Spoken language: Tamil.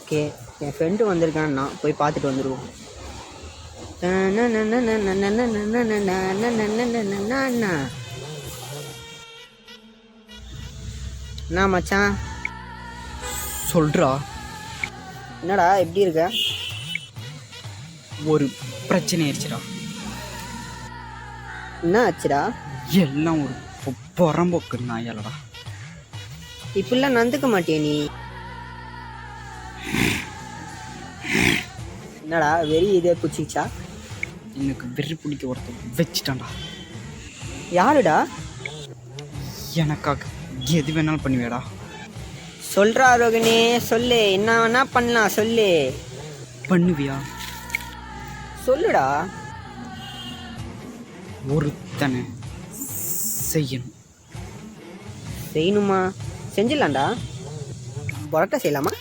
ஓகே, என் ஃப்ரெண்டு வந்திருக்கான்னா போய் பார்த்துட்டு வந்துடுவோம். என்ன மச்சான் சொல்கிறா. என்னடா எப்படி இருக்க? ஒரு பிரச்சனை ஆயிடுச்சுடா. என்ன ஆச்சுடா? எல்லாம் ஒரு புறம்போக்கு நாயாலடா. இப்படிலாம் நடந்துக்க மாட்டியா நீ? என்னடா வெறி இதே பிடிச்சிச்சா? எனக்கு வெறி பிடிக்க ஒருத்தர் வச்சுட்டான்டா. யாருடா? எனக்காக எது வேணாலும் பண்ணுவேடா. சொல்றா ரோகிணி, சொல்லு, என்ன வேணா பண்ணலாம், சொல்லு. பண்ணுவியா? சொல்லுடா. ஒருத்தனை செய்யணும். செய்யணுமா? செஞ்சிடலாம்டா. பரோட்டா செய்யலாமா?